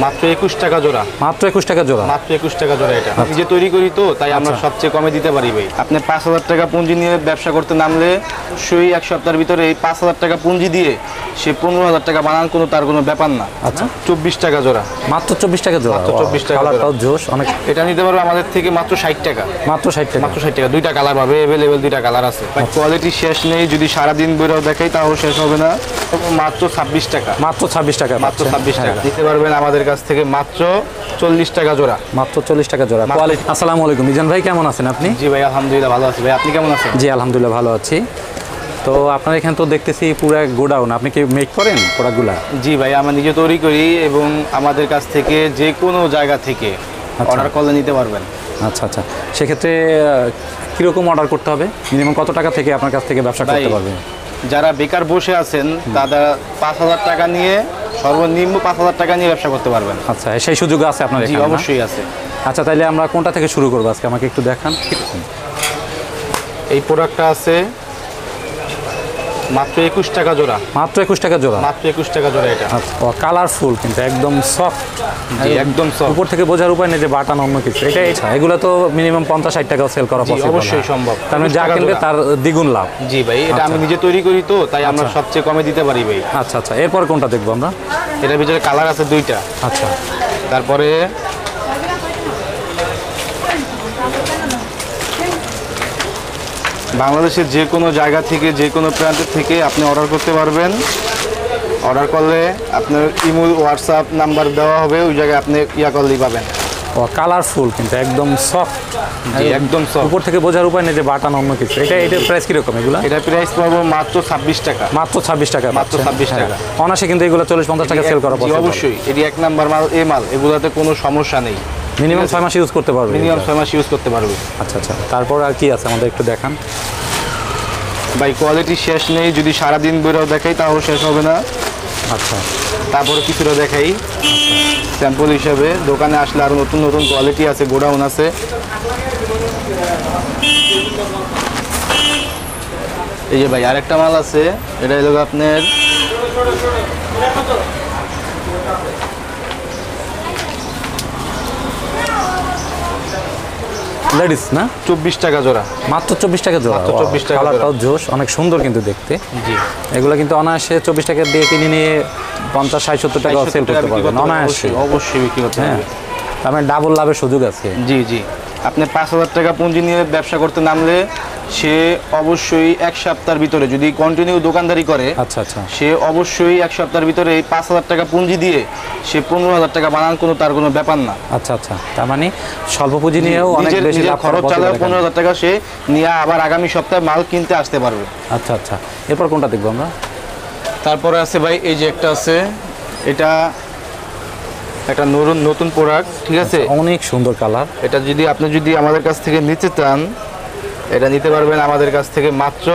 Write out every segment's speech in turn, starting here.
মাত্র 21 টাকা জোড়া। মাত্র 21 টাকা জোড়া। মাত্র 21 টাকা জোড়া। এটা নিজে তৈরি করি তো, তাই আমরা সবচেয়ে কমে দিতে পারি ভাই। আপনি 5,000 টাকা পুঁজি নিয়ে ব্যবসা করতে নামলে সেই এক সপ্তাহের ভিতরে এই 5,000 টাকা পুঁজি দিয়ে সে 15,000 টাকা বানান তার কোনো ব্যাপার না। আচ্ছা, 24 টাকা জোড়া। মাত্র 24 টাকা জোড়া। মাত্র 24 টাকা। কালারটাও জোশ অনেক। এটা নিতে পারবে আমাদের থেকে মাত্র 60 টাকা। মাত্র 60 টাকা। মাত্র 60 টাকা। দুইটা কালার পাবে, अवेलेबल দুইটা কালার আছে। কোয়ালিটি শেষ নেই, যদি সারা দিন বেরো দেখাই তাও শেষ হবে না। মাত্র 26 টাকা। মাত্র 26 টাকা। মাত্র 26 টাকা নিতে পারবেন আমাদের কাছ থেকে মাত্র 40 টাকা জোড়া। মাত্র 40 টাকা জোড়া। কোয়ালিটি। আসসালামু আলাইকুম মিজান ভাই, কেমন আছেন আপনি? জি ভাই আলহামদুলিল্লাহ ভালো আছি। ভাই আপনি কেমন আছেন? জি আলহামদুলিল্লাহ ভালো আছি। তো আপনার এখানে তো দেখতেছি পুরো গোডাউন, আপনি কি মেক করেন প্রোডাক্টগুলা? জি ভাই আমরা নিজে তৈরি করি এবং আমাদের কাছ থেকে যে কোনো জায়গা থেকে অর্ডার করলে নিতে পারবেন। আচ্ছা আচ্ছা, সেক্ষেত্রে কীরকম অর্ডার করতে হবে? মিনিমাম কত টাকা থেকে আপনার কাছ থেকে ব্যবসা করতে পারবে? যারা বেকার বসে আছেন তারা 5,000 টাকা নিয়ে, সর্বনিম্ন 5,000 টাকা নিয়ে ব্যবসা করতে পারবেন। আচ্ছা, সেই সুযোগ আছে আপনার এখানে? জি অবশ্যই আছে। আচ্ছা, তাইলে আমরা কোনটা থেকে শুরু করবো আজকে, আমাকে একটু দেখান। এই প্রোডাক্টটা আছে মাত্র 21 টাকা জোড়া। মাত্র 21 টাকা জোড়া। মাত্র 21 টাকা জোড়া। এটা আচ্ছা, কালারফুল কিন্তু একদম সফট। জি একদম সফট। উপর থেকে বোঝার উপায় নেই যে বাটান অন্য কিছু। এটা এগুলো তো মিনিমাম 50-60 টাকাও সেল করা পসিবল। অবশ্যই সম্ভব। তার মানে যা কিনবে তার দ্বিগুণ লাভ। জি ভাই, এটা আমি নিজে তৈরি করি তো, তাই আমরা সবচেয়ে কমে দিতে পারি ভাই। আচ্ছা আচ্ছা, এরপর কোনটা দেখবো আমরা? এটার ভিতরে কালার আছে দুইটা। আচ্ছা, তারপরে বাংলাদেশের যে কোনো জায়গা থেকে, যে কোনো প্রান্ত থেকে আপনি অর্ডার করতে পারবেন। অর্ডার করলে আপনার ইমো হোয়াটসঅ্যাপ নাম্বার দেওয়া হবে, ওই জায়গায় আপনি ইয়া করলেই পাবেন। ও কালারফুল কিন্তু একদম সফট। জি একদম সফট। উপর থেকে বোঝার উপায় নেই যে বাটান অন্য কিছু। এটার প্রাইস কিরকম এগুলো? এটা প্রাইস পড়বে মাত্র 26 টাকা। মাত্র 26 টাকা। মাত্র 26 টাকা। অনায়াসে কিন্তু এগুলো 40-50 টাকা সেল করা পসিবল। অবশ্যই, এটি এক নাম্বার মাল, এ মাল, এগুলোতে কোনো সমস্যা নেই। মিনিমাম 6 মাস ইউজ করতে পারবে। মিনিমাম 6 মাস ইউজ করতে পারবে। আচ্ছা আচ্ছা, তারপর আর কি আছে আমাদের একটু দেখান। ভাই কোয়ালিটি শেষ নেই, যদি সারা দিন বেরো দেখাই তাও শেষ হবে না। আচ্ছা, তারপরে কিছুটা দেখাই স্যাম্পল হিসাবে। দোকানে আসলে আরো নতুন নতুন কোয়ালিটি আছে, গোডাউন আছে। এই যে ভাই আরেকটা মাল আছে, এটা হলো আপনার লেডিস না? 24 টাকা জোড়া। মাত্র 24 টাকা জোড়া। মাত্র 24 টাকা। কালারটাও জোশ, অনেক সুন্দর কিন্তু দেখতে। জি, এগুলো কিন্তু অনায়াসে 24 টাকা দিয়ে কিনে নিয়ে 50-60-70 টাকা সেল করতে পারবেন অনায়াসে। অবশ্যই বিক্রি করতে পারবেন। তার মানে ডাবল লাভের সুযোগ আছে। জি জি, আপনি 5,000 টাকা পুঁজি নিয়ে ব্যবসা করতে নামলে সে অবশ্যই এক সপ্তাহের ভিতরে, যদি কন্টিনিউ দোকানদারি করে, আচ্ছা আচ্ছা, সে অবশ্যই এক সপ্তাহের ভিতরে এই 5,000 টাকা পুঁজি দিয়ে সে 15,000 টাকা বানান তার কোনো ব্যাপার না। আচ্ছা আচ্ছা, তার মানে স্বল্প পুঁজি নিয়েও অনেক বেশি লাভ খরচ চালাও 15,000 টাকা সে নিয়ে আবার আগামী সপ্তাহে মাল কিনতে আসতে পারবে। আচ্ছা আচ্ছা, এরপর কোনটা দেখবো আমরা? তারপরে আছে ভাই এই যে একটা আছে, এটা একটা নতুন প্রোডাক্ট, ঠিক আছে? অনেক সুন্দর কালার। এটা আপনি যদি আমাদের কাছ থেকে নিতে চান, এটা নিতে পারবেন আমাদের কাছ থেকে মাত্র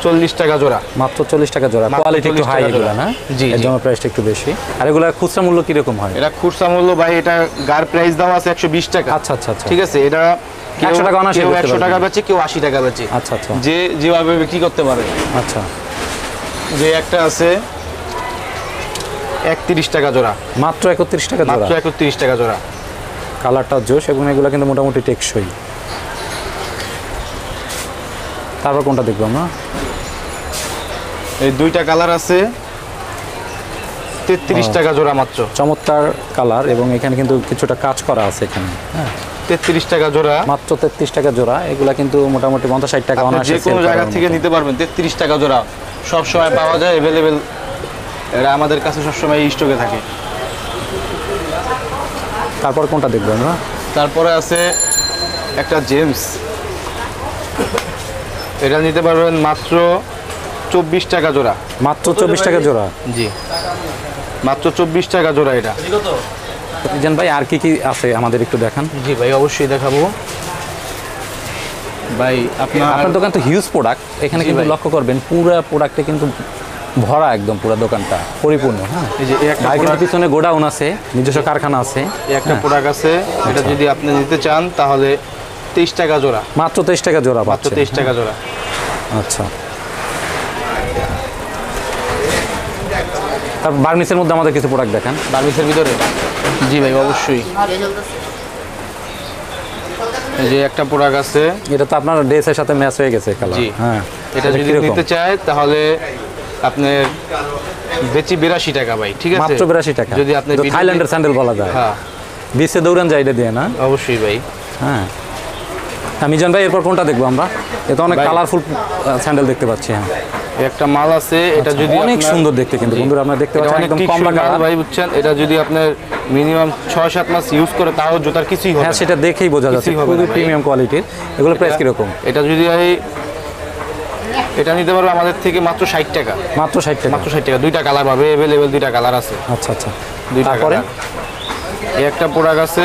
40 টাকা জোড়া। মাত্র 40 টাকা জোড়া। কোয়ালিটি একটু হাই এগুলো না? জি, এর জন্য প্রাইসটা একটু বেশি। আর এগুলা খুচরা মূল্য কি রকম হয়? এটা খুচরা মূল্য ভাই, এটা গার প্রাইস দাম আছে 120 টাকা। আচ্ছা আচ্ছা আচ্ছা, ঠিক আছে? এটা 100 টাকা অনায়াসে, কেউ 100 টাকা বেচে, কেউ 80 টাকা বেচে। আচ্ছা আচ্ছা, যে যেভাবে বিক্রি করতে পারে। আচ্ছা, যে একটা আছে 31 টাকা জোড়া। মাত্র 31 টাকা জোড়া। মাত্র 31 টাকা জোড়া। কালারটা জোশ এবং এগুলো কিন্তু মোটামুটি টেকসই। তারপর কোনটা দেখবো আমরা? এই দুইটা কালার আছে 33 টাকা জোড়া মাত্র। চমৎকার কালার এবং এখানে কিন্তু কিছুটা কাজ করা আছে এখানে। হ্যাঁ, 33 টাকা জোড়া। মাত্র 33 টাকা জোড়া। এগুলা কিন্তু মোটামুটি 50-60 টাকা অনায়াসে যে কোনো জায়গা থেকে নিতে পারবেন। 33 টাকা জোড়া সব সময় পাওয়া যায়, अवेलेबल। এটা আমাদের কাছে সব সময় স্টকে থাকে। তারপর কোনটা দেখবো আমরা? তারপরে আছে একটা জেমস, এটা নিতে পারবেন মাত্র 24 টাকা জোড়া। মাত্র 24 টাকা জোড়া। জি, মাত্র 24 টাকা জোড়া। এটা মিজান ভাই আর কি কি আছে আমাদের একটু দেখান। জি ভাই অবশ্যই দেখাবো। ভাই আপনার দোকান তো হিউজ প্রোডাক্ট, এখানে কিন্তু লক্ষ্য করবেন পুরো প্রোডাক্টে কিন্তু ভরা, একদম পুরো দোকানটা পরিপূর্ণ। হ্যাঁ, এই যে একটা পিছনে গোডাউন আছে, নিজস্ব কারখানা আছে। একটা প্রোডাক্ট আছে, এটা যদি আপনি নিতে চান তাহলে 23 টাকা জোড়া। মাত্র 23 টাকা জোড়া। মাত্র 23 টাকা জোড়া। আচ্ছা, তারপর বার্মিসের মধ্যে আমাদের কিছু প্রোডাক্ট দেখান। বার্মিসের ভিতরে জি ভাই অবশ্যই। এই যে একটা প্রোডাক্ট আছে, এটা তো আপনার ড্রেসের সাথে ম্যাচ হয়ে গেছে কালার। জি হ্যাঁ, এটা যদি নিতে চায় তাহলে আপনার বেচি 82 টাকা ভাই, ঠিক আছে? মাত্র 82 টাকা। যদি আপনি থাইল্যান্ডের স্যান্ডেল বলা যায়। হ্যাঁ, বিচে দৌড়ান যায় এটা দিয়ে না? অবশ্যই ভাই। হ্যাঁ, মিজান ভাই এরপর কোনটা দেখবো আমরা? এটা অনেক ভাই, কালারফুল স্যান্ডেল দেখতে পাচ্ছি। হ্যাঁ, একটা মাল আছে, এটা যদি অনেক আপনার- সুন্দর দেখতে, কিন্তু জি। বন্ধুরা আপনারা দেখতে এটা পাচ্ছেন অনেক একদম টেকসই কমলা মাল কালার। ভাই, বুঝছেন? এটা যদি আপনার মিনিমাম 6-7 মাস ইউজ করে তাও জুতার কিছুই হবে হ্যাঁ, না। সেটা দেখেই বোঝা যাচ্ছে কিছুই হবে খুবই না ভাই। প্রিমিয়াম কোয়ালিটির। এগুলো প্রাইস কিরকম? এটা যদি এটা নিতে পারবে আমাদের থেকে মাত্র 60 টাকা। মাত্র 60 টাকা। মাত্র 60 টাকা। দুইটা কালার পাবে, अवेलेबल দুইটা কালার আছে। আচ্ছা আচ্ছা, দুইটা তারপরে কালার। এই একটা প্রোডাক্ট আছে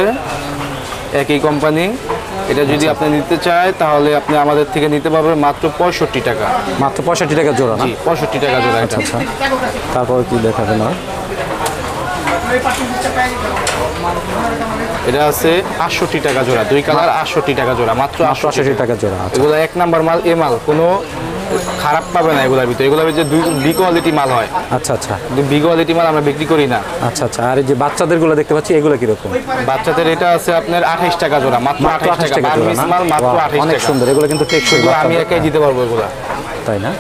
একই কোম্পানি, এটা যদি আপনি নিতে চায় তাহলে আপনি আমাদের থেকে নিতে পারবেন মাত্র 65 টাকা। মাত্র 65 টাকা জোড়া না? জি 65 টাকা জোড়া এটা। আচ্ছা, তারপরে কি দেখাবেন আর? এটা আছে 68 টাকা জোড়া, দুই কালার 68 টাকা জোড়া, মাত্র 68 টাকা জোড়া। আচ্ছা এগুলো এক নাম্বার মাল, এ মাল কোনো খারাপ পাবে না এগুলোর ভিতরে। এগুলোর ভিতরে বি কোয়ালিটি মাল হয়, আচ্ছা আচ্ছা বি কোয়ালিটি মাল আমরা বিক্রি করি না। আচ্ছা আচ্ছা। আর এই যে বাচ্চাদের গুলো দেখতে পাচ্ছি, এগুলো কিরকম? বাচ্চাদের এটা আছে আপনার 28 টাকা জোড়া, মাত্র 28 টাকা। জোড়া বার্মিস না? মাল মাত্র বাহ, 28 অনেক টাকা। সুন্দর, এগুলো কিন্তু টেকসই। এগুলো আমি একাই দিতে পারবো এগুলা। তাই না?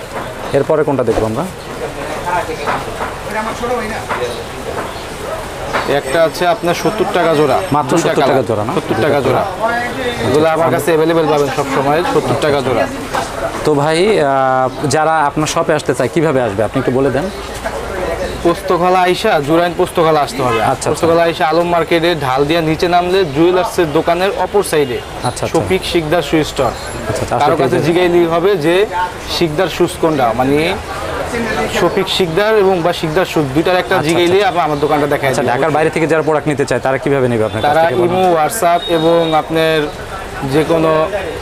এরপরে কোনটা দেখবো আমরা? একটা আছে আপনার 70 টাকা জোড়া, মাত্র দুইটা 70 টাকা কালার, জোড়া না? 70 টাকা জোড়া। এগুলো আমার কাছে अवेलेबल পাবেন সব সময়, 70 টাকা জোড়া। তো ভাই, যারা আপনার শপে আসতে চায় কিভাবে আসবে আপনি একটু বলে দেন। পোস্তখালা আইসা, জুরাইন পোস্তখালা আসতে হবে। আচ্ছা। পোস্তখালা আইসা আলম মার্কেটে ঢাল দিয়ে নিচে নামলে জুয়েলার্সের দোকানের অপর সাইডে আচ্ছা। Shafiq Sikdar shoe store. আচ্ছা, কারো কাছে জিগাইলি হবে যে শিকদার শুজ কোনটা, মানে শফিক শিকদার এবং বা শিকদার শুজ দুইটার একটা জিগাইলি আমার দোকানটা দেখায়। আচ্ছা, ঢাকার বাইরে থেকে যারা প্রোডাক্ট নিতে চায় তারা কিভাবে নেবে আপনার কাছ তারা থেকে? ইমো, হোয়াটসঅ্যাপ এবং আপনার যে কোনো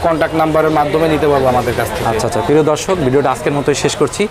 কন্ট্যাক্ট নাম্বারের মাধ্যমে নিতে পারবো আমাদের কাছ থেকে। আচ্ছা আচ্ছা, প্রিয় দর্শক, ভিডিওটা আজকের মতোই শেষ করছি।